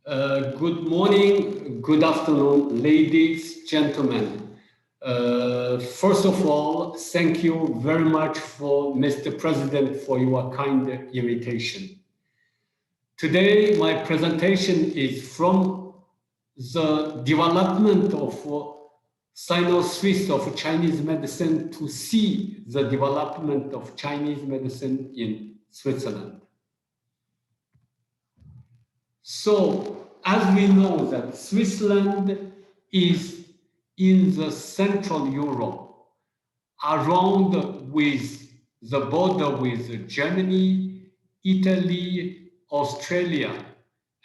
Good morning, good afternoon, ladies, gentlemen. First of all, thank you very much for Mr. President for your kind invitation. Today, my presentation is from the development of Sino-Swiss of Chinese medicine to see the development of Chinese medicine in Switzerland. So, as we know that Switzerland is in the Central Europe, around with the border with Germany, Italy, Australia,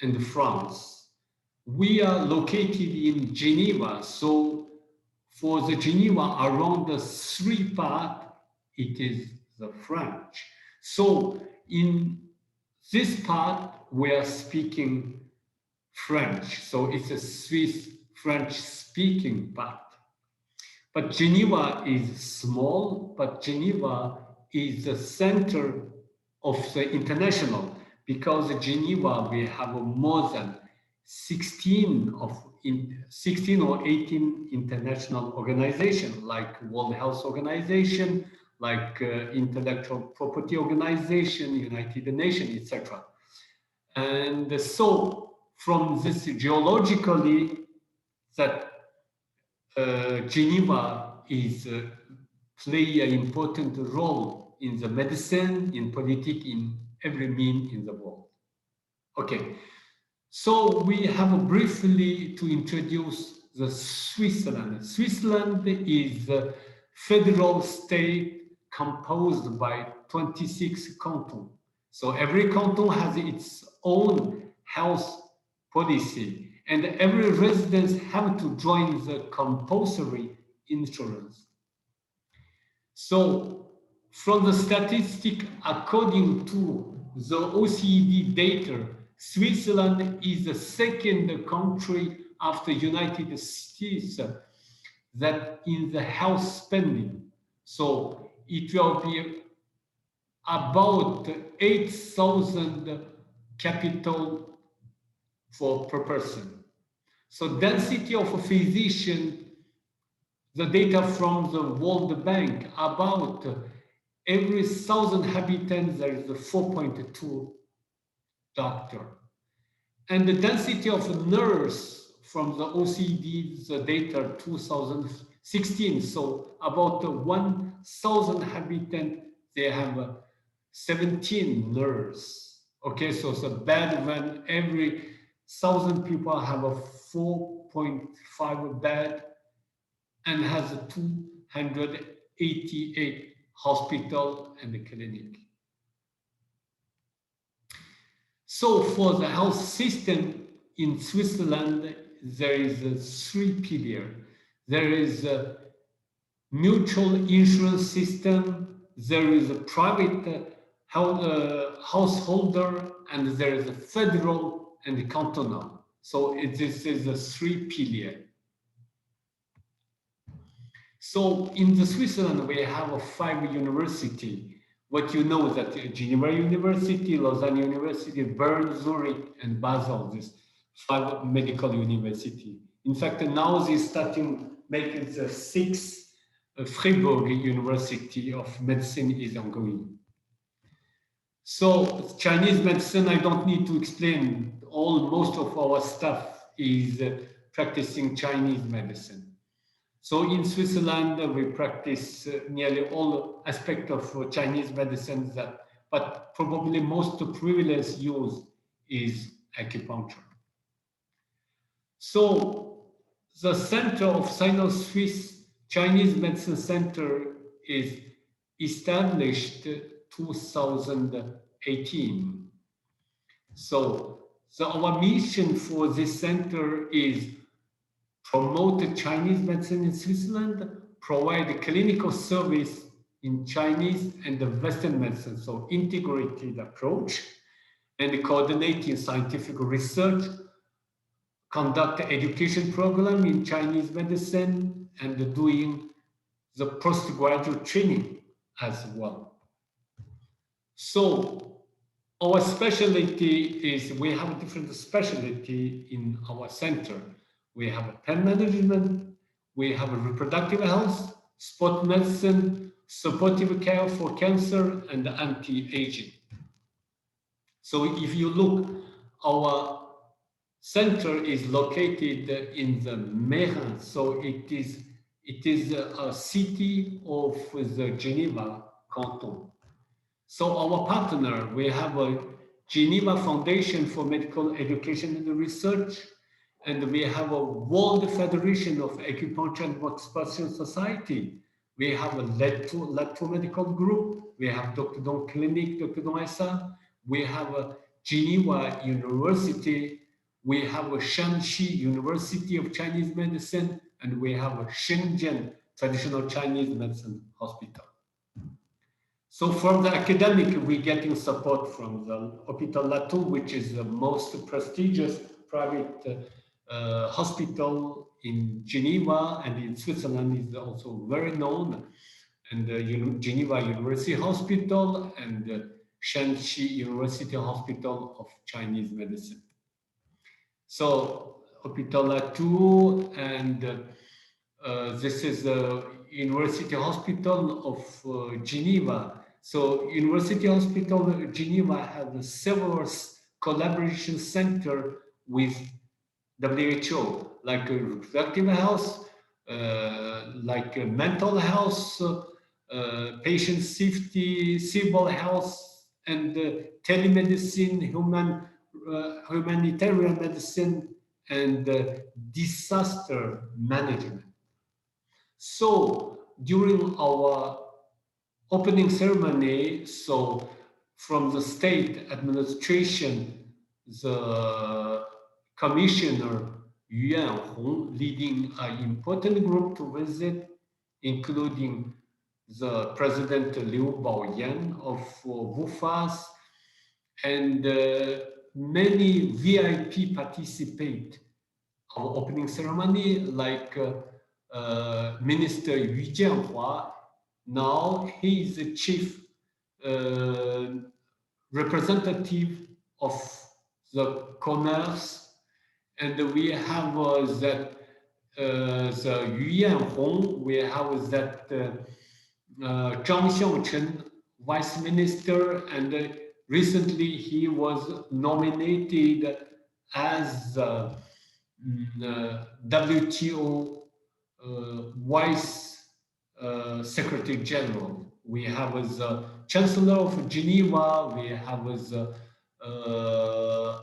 and France. We are located in Geneva, so for the Geneva around the three part, it is the French. So in this part, we are speaking French, so it's a Swiss French speaking part. But Geneva is small, but Geneva is the center of the international, because in Geneva we have more than 16 or 18 international organizations like World Health Organization, like Intellectual Property Organization, United Nations, etc. And so from this geologically, that Geneva is play an important role in the medicine, in politics, in every mean in the world. Okay, so we have briefly to introduce the Switzerland. Switzerland is a federal state composed by 26 cantons. So every canton has its own health policy, and every resident have to join the compulsory insurance. So from the statistic, according to the OECD data, Switzerland is the second country after United States that in the health spending. So it will be about 8,000 capital per person. So density of a physician, the data from the World Bank, about every 1,000 inhabitants, there is a 4.2 doctor. And the density of a nurse from the OECD, the data 2016, so about 1,000 inhabitants, they have 17 nurses. Okay, so it's bad when every 1,000 people have a 4.5 bed and has a 288 hospital and a clinic. So for the health system in Switzerland, there is a three pillars. There is a mutual insurance system, there is a private householder, and there is a federal and a cantonal. So this is a three pillars. So in the Switzerland, we have 5 universities. What you know that Geneva University, Lausanne University, Bern, Zurich, and Basel, these 5 medical universities. In fact, now they're starting making the 6th Freiburg University of Medicine is ongoing. So Chinese medicine, I don't need to explain. Most of our staff is practicing Chinese medicine. So in Switzerland, we practice nearly all aspects of Chinese medicine, but probably most prevalent use is acupuncture. So the Center of Sino-Swiss Chinese Medicine Center is established 2018. So our mission for this center is promote Chinese medicine in Switzerland, provide clinical service in Chinese and the Western medicine, so integrated approach, and coordinating scientific research, conduct education program in Chinese medicine, and doing the postgraduate training as well. So Our specialty is we have a different specialty in our center. We have a pain management, we have a reproductive health, sport medicine, supportive care for cancer, and anti-aging. So if you look, our center is located in the Meyrin, so it is a city of the Geneva canton. So our partner, we have a Geneva Foundation for Medical Education and Research, and we have a World Federation of Acupuncture and Maxillofacial Society. We have a Lab2 Medical Group. We have Dr. Dong Clinic, Dr. Dong SA. We have a Geneva University. We have a Shanxi University of Chinese Medicine, and we have a Shenzhen Traditional Chinese Medicine Hospital. So from the academic, we're getting support from the Hôpital Latou, which is the most prestigious private hospital in Geneva, and in Switzerland is also very known, and Geneva University Hospital and Shanxi University Hospital of Chinese Medicine. So Hôpital Latou, and this is the University Hospital of Geneva. So University Hospital of Geneva has several collaboration center with WHO, like reproductive health, like mental health, patient safety, civil health, and telemedicine, humanitarian medicine, and disaster management. So during our opening ceremony, so from the state administration, the Commissioner Yu Yanhong leading an important group to visit, including the President Liu Baoyan of WUFAS, and many VIP participate our opening ceremony, like Minister Yu Jianhua. Now he is the chief representative of the commerce, and we have that the Yu Yanhong, we have that Zhang Xiangchen, Vice Minister, and recently he was nominated as WTO Vice Secretary General. We have the Chancellor of Geneva, we have the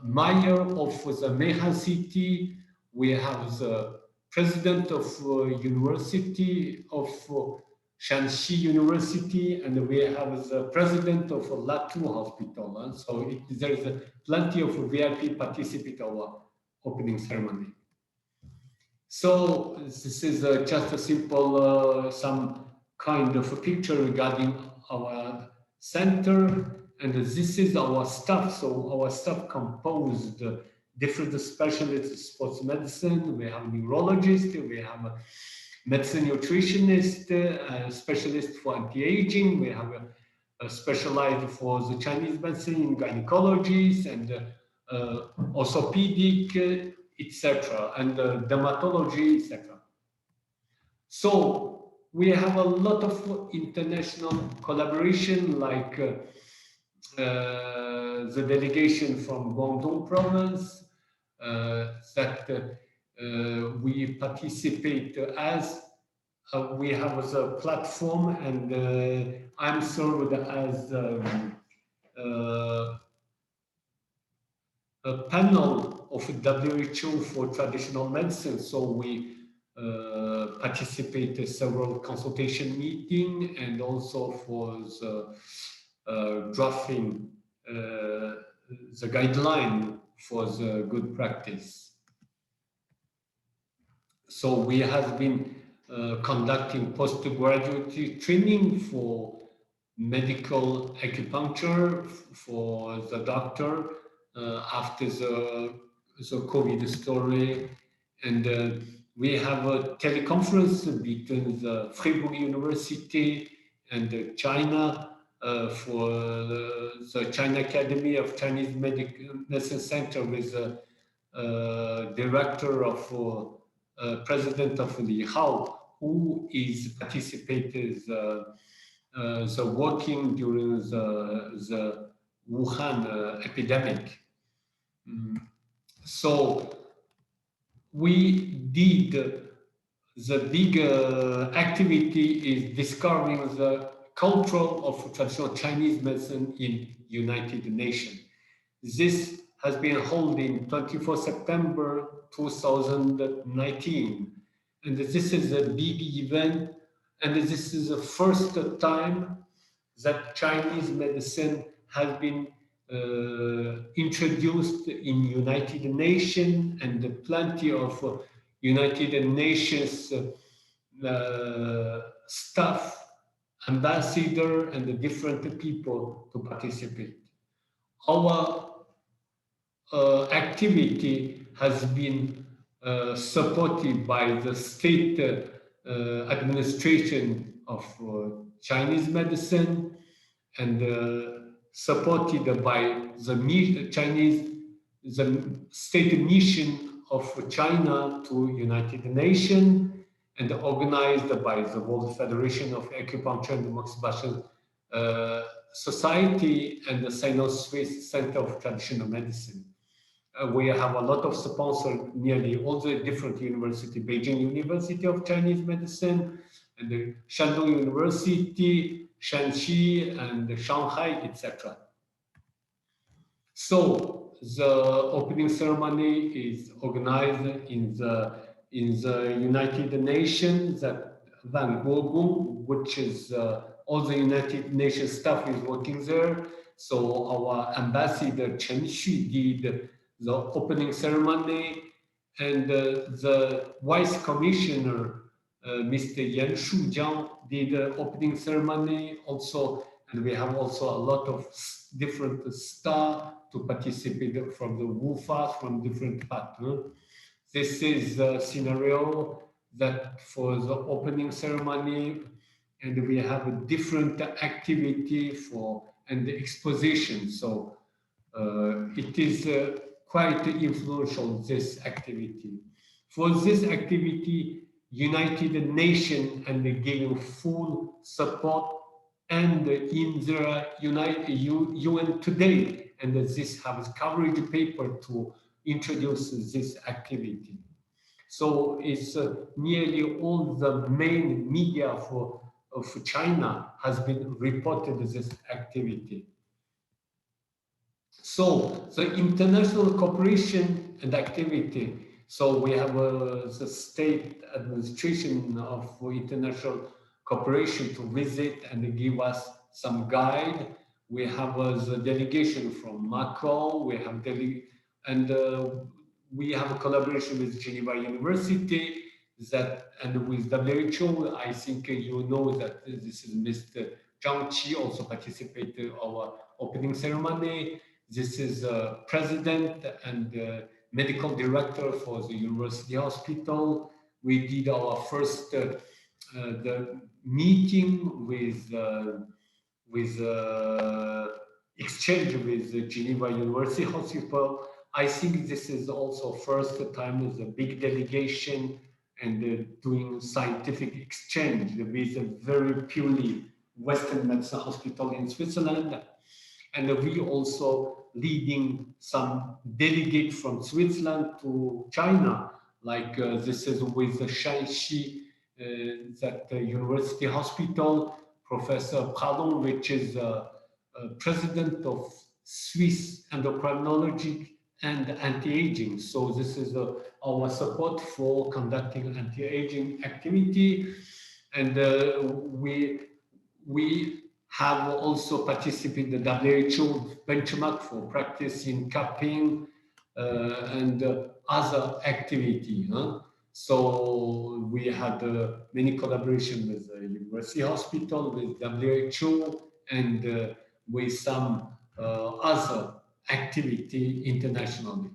Mayor of the Meyrin City, we have the President of University of Shanxi University, and we have the President of Latou Hospital. And so there is plenty of VIP participate our opening ceremony. So this is just a simple, some kind of a picture regarding our center, and this is our staff. So our staff composed different specialists: sports medicine, we have neurologist, we have a medicine nutritionist, a specialist for anti-aging, we have a specialized for the Chinese medicine in gynecology, and orthopedic, etc., and dermatology, etc. So we have a lot of international collaboration, like the delegation from Guangdong province, that we participate as we have a platform, and I'm served as a panel of WHO for traditional medicine. So we participate in several consultation meetings, and also for the drafting the guideline for the good practice. So we have been conducting postgraduate training for medical acupuncture for the doctor after the COVID story, and we have a teleconference between the Fribourg University and China, for the China Academy of Chinese Medicine Center with the director of president of the Hao, who is participated the working during the Wuhan epidemic. So we did the big activity is discovering the culture of traditional Chinese medicine in United Nations. This has been held in 24 September 2019. And this is a big event. And this is the first time that Chinese medicine has been introduced in United Nations, and plenty of United Nations staff, ambassador, and the different people to participate. Our activity has been supported by the state administration of Chinese medicine, and supported by the state mission of China to United Nations, and organized by the World Federation of Acupuncture and Moxibustion Society and the Sino-Swiss Center of Traditional Medicine. We have a lot of sponsors, nearly all the different universities, Beijing University of Chinese Medicine, and the Shandong University, Shanxi, and Shanghai, etc. So the opening ceremony is organized in the United Nations, that Van Gogh, which is all the United Nations staff is working there. So our ambassador Chen Xu did the opening ceremony, and the vice commissioner Mr. Yan Shujiang did the opening ceremony also, and we have also a lot of different staff to participate from the WUFAs from different parts. This is the scenario that for the opening ceremony, and we have a different activity for and the exposition. So it is quite influential, this activity. For this activity, United Nations and giving full support, and in the UN today, and this has coverage paper to introduce this activity. So it's nearly all the main media of China has been reported this activity. So the international cooperation and activity. So we have the state administration of international cooperation to visit and give us some guide. We have the delegation from Macron. We have we have a collaboration with Geneva University, that, and with WHO. I think you know that this is Mr. Zhang Qi also participated our opening ceremony. This is president and medical director for the university hospital. We did our first the meeting with exchange with the Geneva University Hospital. I think this is also first time with a big delegation and doing scientific exchange with a very purely Western medicine hospital in Switzerland. And we also leading some delegate from Switzerland to China, like this is with the Shanxi, that university hospital, Professor Pradon, which is president of Swiss endocrinology and anti-aging. So this is our support for conducting anti-aging activity. And we have also participated in the WHO benchmark for practicing cupping and other activity. So we had many collaboration with the university hospital, with WHO, and with some other activity internationally.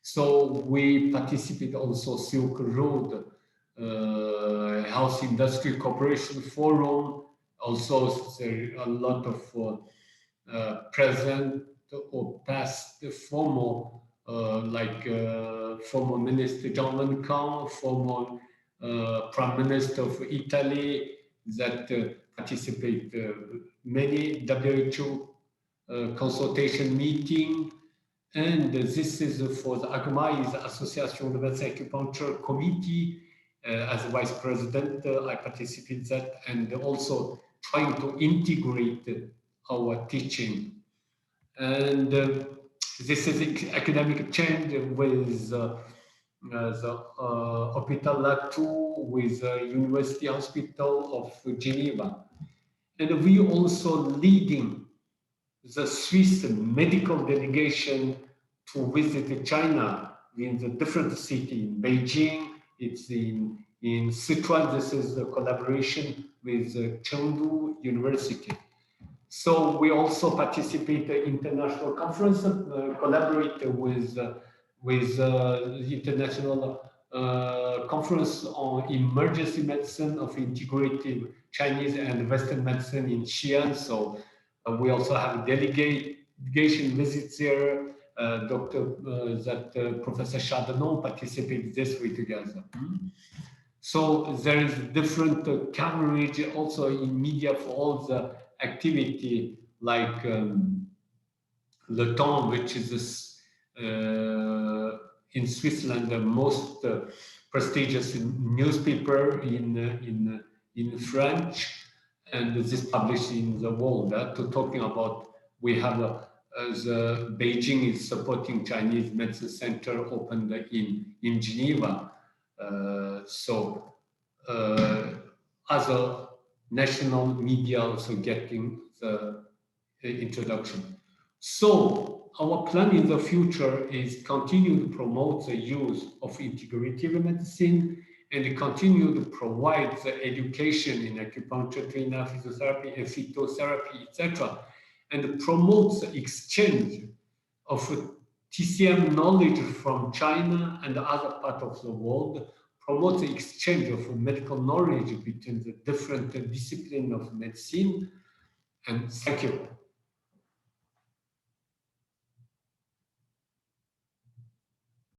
So we participate also Silk Road Health Industry Cooperation Forum Also, there are a lot of present or past former, former Minister HongGuang, former Prime Minister of Italy, that participate many WHO consultation meeting. And this is for the AGMA, is the Association de Médecins Acupuncture Committee. As Vice President, I participate in that, and also trying to integrate our teaching. And this is academic change with the Hôpital Latou, with the University Hospital of Geneva. And we also leading the Swiss medical delegation to visit China in the different city. In Beijing, it's in Sichuan. This is a collaboration with Chengdu University. So we also participate in international conference, collaborate with the international conference on emergency medicine of integrative Chinese and Western medicine in Xi'an. So we also have delegation visits there. Professor Chardonnay participated this way together. So there is different coverage also in media for all the activity, like Le Temps, which is this, in Switzerland the most prestigious newspaper in French, and this is published in the world. To talking about, we have the Beijing is supporting Chinese Medicine Center opened in Geneva. Other national media also getting the introduction. So our plan in the future is continue to promote the use of integrative medicine and continue to provide the education in acupuncture, trainer, physiotherapy, and phytotherapy, etc., and promote the exchange of TCM knowledge from China and other parts of the world, promote the exchange of medical knowledge between the different disciplines of medicine. And thank you.